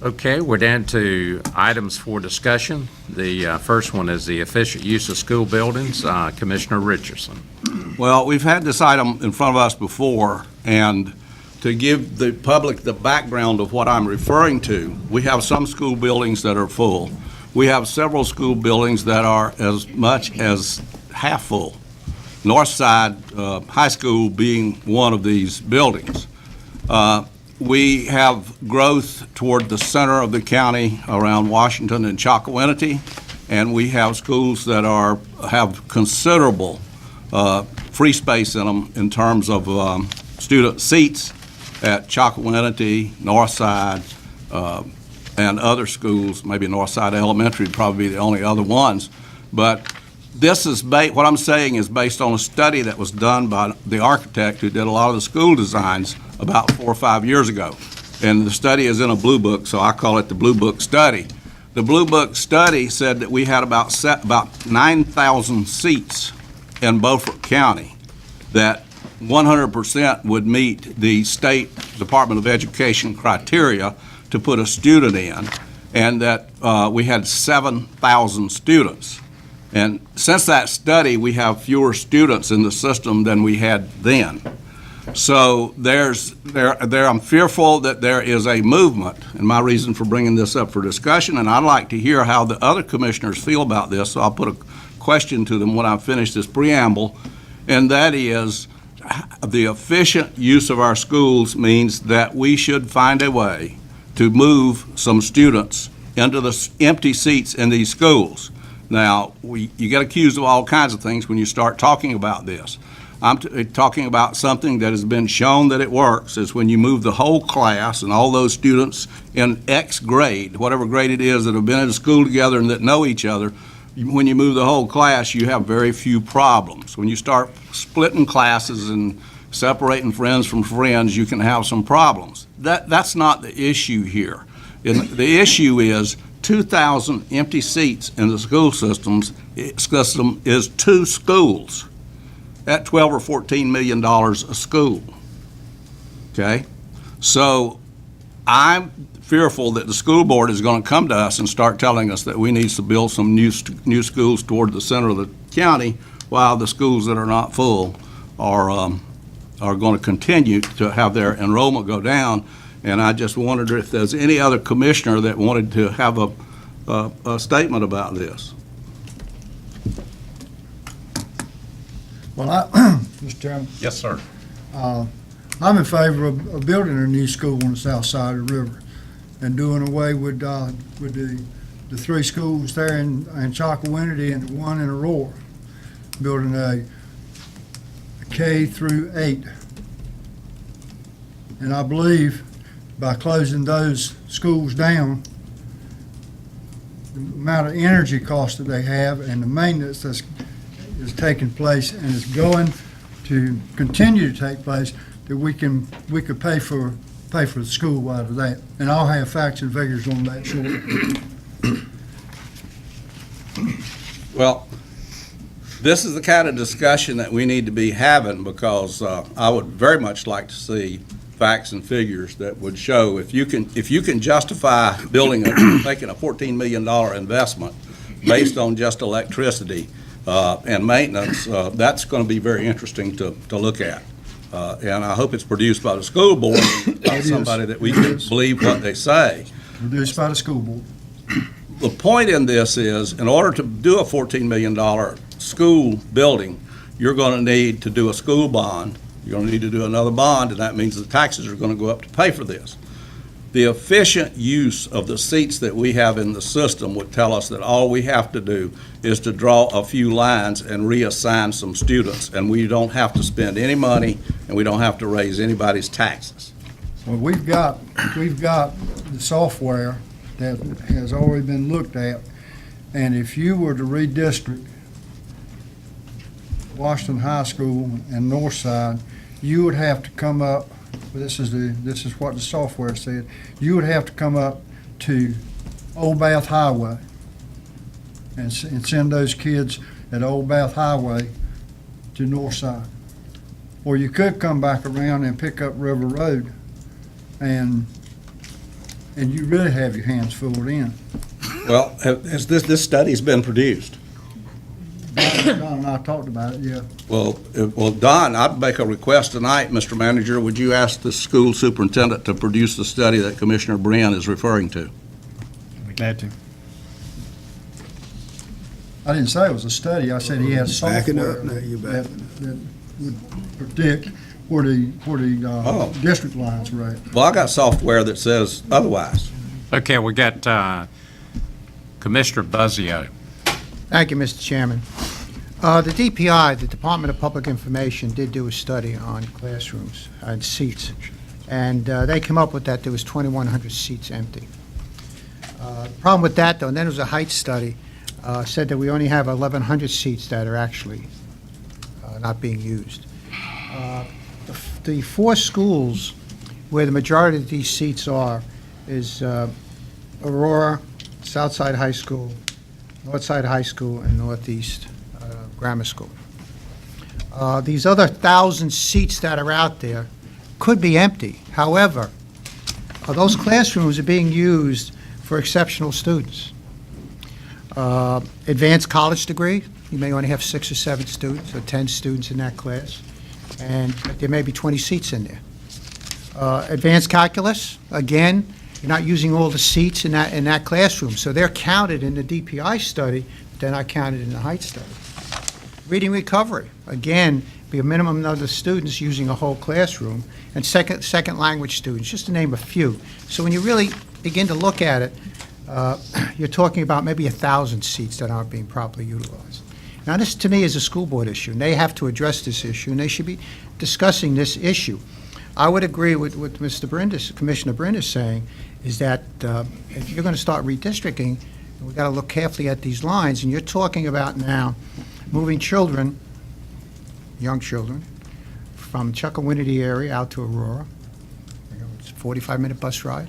Okay, we're down to items for discussion. The first one is the efficient use of school buildings. Commissioner Richardson. Well, we've had this item in front of us before, and to give the public the background of what I'm referring to, we have some school buildings that are full. We have several school buildings that are as much as half full. Northside High School being one of these buildings. We have growth toward the center of the county around Washington and Chocowinity, and we have schools that have considerable free space in them in terms of student seats at Chocowinity, Northside, and other schools. Maybe Northside Elementary would probably be the only other ones. But this is what I'm saying is based on a study that was done by the architect who did a lot of the school designs about 4 or 5 years ago. And the study is in a blue book, so I call it the Blue Book Study. The Blue Book Study said that we had about 9,000 seats in Beaufort County that 100% would meet the State Department of Education criteria to put a student in, and that we had 7,000 students. And since that study, we have fewer students in the system than we had then. So I'm fearful that there is a movement, and my reason for bringing this up for discussion, and I'd like to hear how the other commissioners feel about this, so I'll put a question to them when I finish this preamble, and that is the efficient use of our schools means that we should find a way to move some students into the empty seats in these schools. Now, you get accused of all kinds of things when you start talking about this. I'm talking about something that has been shown that it works, is when you move the whole class and all those students in X grade, whatever grade it is, that have been in school together and that know each other, when you move the whole class, you have very few problems. When you start splitting classes and separating friends from friends, you can have some problems. That's not the issue here. The issue is 2,000 empty seats in the school system is 2 schools at $12 or $14 million a school. Okay? So I'm fearful that the school board is going to come to us and start telling us that we need to build some new schools toward the center of the county, while the schools that are not full are going to continue to have their enrollment go down. And I just wondered if there's any other commissioner that wanted to have a statement about this. Well, Mr. Chairman, Yes, sir. I'm in favor of building a new school on the south side of the river and doing away with the 3 schools there in Chocowinity and the one in Aurora, building a K through 8. And I believe by closing those schools down, the amount of energy cost that they have and the maintenance that's is taking place and is going to continue to take place, that we could pay for the school out of that. And I'll have facts and figures on that shortly. Well, this is the kind of discussion that we need to be having, because I would very much like to see facts and figures that would show if you can justify making a $14 million investment based on just electricity and maintenance, that's going to be very interesting to look at. And I hope it's produced by the school board, by somebody that we can believe what they say. Produced by the school board. The point in this is, in order to do a $14 million school building, you're going to need to do a school bond. You're going to need to do another bond, and that means the taxes are going to go up to pay for this. The efficient use of the seats that we have in the system would tell us that all we have to do is to draw a few lines and reassign some students, and we don't have to spend any money, and we don't have to raise anybody's taxes. Well, we've got the software that has already been looked at, and if you were to redistrict Washington High School and Northside, you would have to come up, this is what the software said, you would have to come up to Old Bath Highway and send those kids at Old Bath Highway to Northside. Or you could come back around and pick up River Road and and you really have your hands full then. Well, has this study's been produced? Don and I talked about it, yeah. Well, Don, I'd make a request tonight, Mr. Manager. Would you ask the school superintendent to produce the study that Commissioner Brand is referring to? I'd be glad to. I didn't say it was a study, I said he has Backing software up now, you're that, backing that would predict where the Oh. district lines were at. Well, I got software that says otherwise. Okay, we got Commissioner Buzzio. Thank you, Mr. Chairman. The DPI, the Department of Public Information, did do a study on classrooms and seats, and they came up with that there was 2,100 seats empty. Problem with that, though, and then there was a height study, said that we only have 1,100 seats that are actually not being used. The four schools where the majority of these seats are is Aurora, Southside High School, Northside High School, and Northeast Grammar School. These other 1,000 seats that are out there could be empty. However, those classrooms are being used for exceptional students. Advanced college degree, you may only have 6 or 7 students or 10 students in that class, and there may be 20 seats in there. Advanced calculus, again, you're not using all the seats in that classroom, so they're counted in the DPI study, but they're not counted in the height study. Reading recovery, again, be a minimum number of students using a whole classroom, and second language students, just to name a few. So when you really begin to look at it, you're talking about maybe 1,000 seats that aren't being properly utilized. Now, this to me is a school board issue, and they have to address this issue, and they should be discussing this issue. I would agree with what Commissioner Brindis is saying, is that if you're going to start redistricting, we've got to look carefully at these lines, and you're talking about now moving children, young children, from Chuckawinity area out to Aurora. It's a 45-minute bus ride.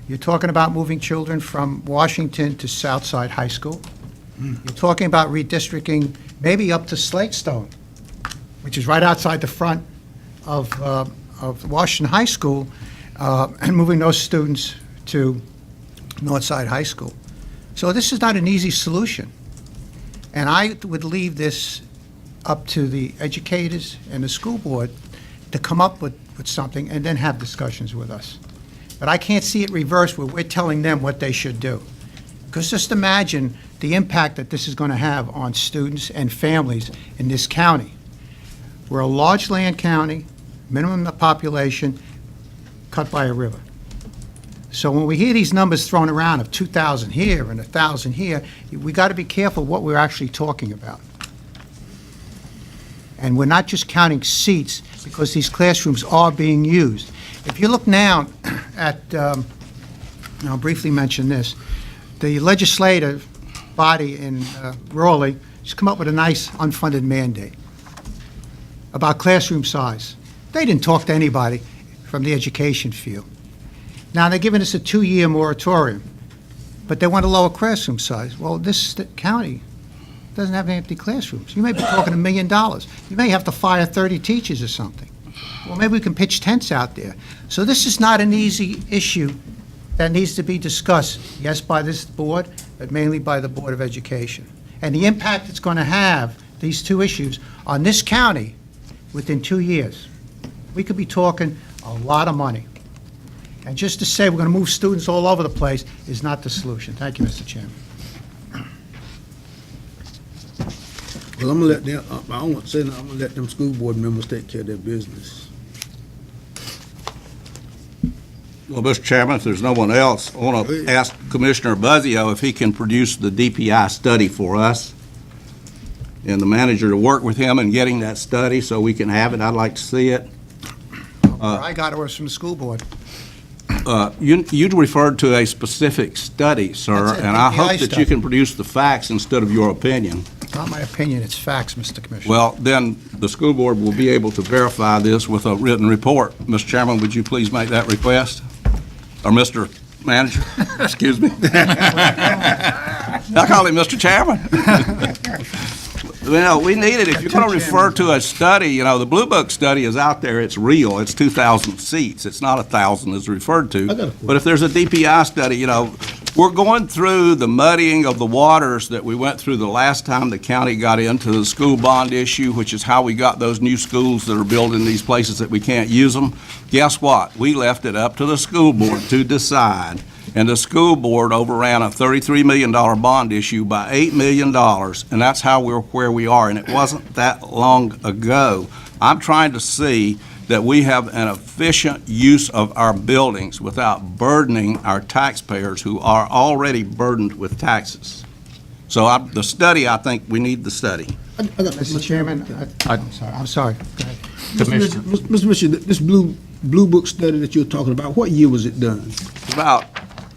You're talking about moving children from Washington to Southside High School. You're talking about redistricting maybe up to Slatestone, which is right outside the front of Washington High School, and moving those students to Northside High School. So this is not an easy solution. And I would leave this up to the educators and the school board to come up with something and then have discussions with us. But I can't see it reversed where we're telling them what they should do. Because just imagine the impact that this is going to have on students and families in this county. We're a large land county, minimum population, cut by a river. So when we hear these numbers thrown around of 2,000 here and 1,000 here, we got to be careful what we're actually talking about. And we're not just counting seats because these classrooms are being used. If you look now at, I'll briefly mention this, the legislative body in Raleigh has come up with a nice unfunded mandate about classroom size. They didn't talk to anybody from the education field. Now, they're giving us a 2-year moratorium, but they want to lower classroom size. Well, this county doesn't have any empty classrooms. You may be talking $1 million. You may have to fire 30 teachers or something. Well, maybe we can pitch tents out there. So this is not an easy issue that needs to be discussed, yes, by this board, but mainly by the Board of Education. And the impact it's going to have, these two issues, on this county within 2 years. We could be talking a lot of money. And just to say we're going to move students all over the place is not the solution. Thank you, Mr. Chairman. Well, I'm gonna let them, I don't want to say nothing, I'm gonna let them school board members take care of their business. Well, Mr. Chairman, if there's no one else, I want to ask Commissioner Buzzio if he can produce the DPI study for us, and the manager to work with him in getting that study so we can have it. I'd like to see it. I got orders from the school board. You referred to a specific study, sir, That's it, and I DPI hope that study. you can produce the facts instead of your opinion. Not my opinion, it's facts, Mr. Commissioner. Well, then, the school board will be able to verify this with a written report. Mr. Chairman, would you please make that request? Or Mr. Manager, excuse me. I call him Mr. Chairman. we need it. If you're going to refer to a study, the Blue Book study is out there, it's real, it's 2,000 seats, it's not 1,000 as referred I got a to. question. But if there's a DPI study, we're going through the muddying of the waters that we went through the last time the county got into the school bond issue, which is how we got those new schools that are built in these places that we can't use them. Guess what? We left it up to the school board to decide. And the school board overran a $33 million bond issue by $8 million, and that's how we're where we are, and it wasn't that long ago. I'm trying to see that we have an efficient use of our buildings without burdening our taxpayers who are already burdened with taxes. So the study, I think we need the study. I got Mr. Chairman, I'm sorry. Go ahead. Commissioner. Mr. Mitchell, this Blue Book study that you're talking about, what year was it done? About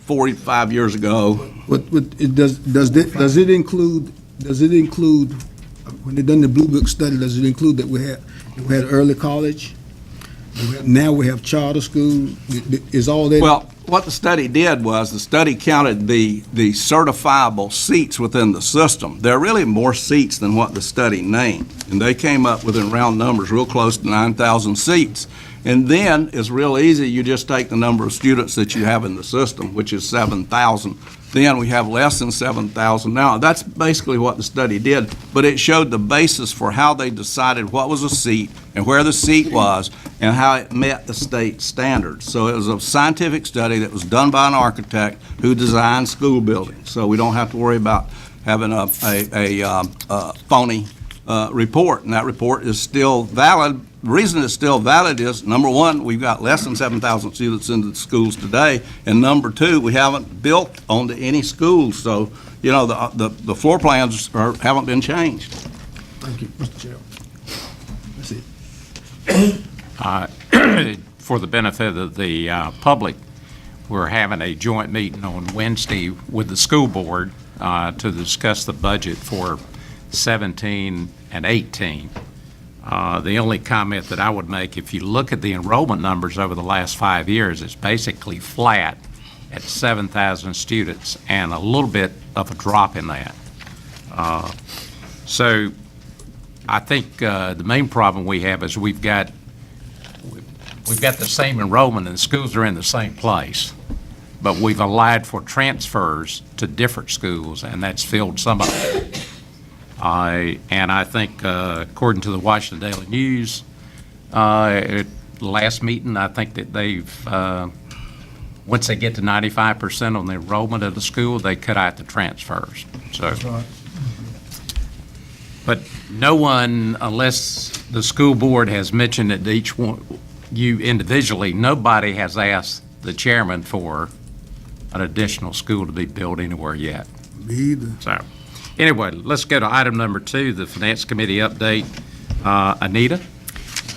45 years ago, Does it include, when they done the Blue Book study, does it include that we had early college? Now we have charter school? Is all that? well, what the study did was, the study counted the certifiable seats within the system. There are really more seats than what the study named, and they came up with, in round numbers, real close to 9,000 seats. And then, it's real easy, you just take the number of students that you have in the system, which is 7,000. Then we have less than 7,000 now. That's basically what the study did, but it showed the basis for how they decided what was a seat and where the seat was and how it met the state standards. So it was a scientific study that was done by an architect who designed school buildings. So we don't have to worry about having a phony report, and that report is still valid. The reason it's still valid is, number one, we've got less than 7,000 students in the schools today, and number two, we haven't built onto any schools, so, the floor plans haven't been changed. Thank you, Mr. Chair. That's it. For the benefit of the public, we're having a joint meeting on Wednesday with the school board to discuss the budget for 17 and 18. The only comment that I would make, if you look at the enrollment numbers over the last 5 years, it's basically flat at 7,000 students and a little bit of a drop in that. So I think the main problem we have is we've got the same enrollment and the schools are in the same place, but we've allowed for transfers to different schools, and that's filled some of it. And I think, according to the Washington Daily News, last meeting, I think that they've, once they get to 95% on the enrollment of the school, they cut out the transfers. So, but no one, unless the school board has mentioned it to each one, you individually, nobody has asked the chairman for an additional school to be built anywhere yet. Me either. So, anyway, let's go to item number 2, the Finance Committee update. Anita?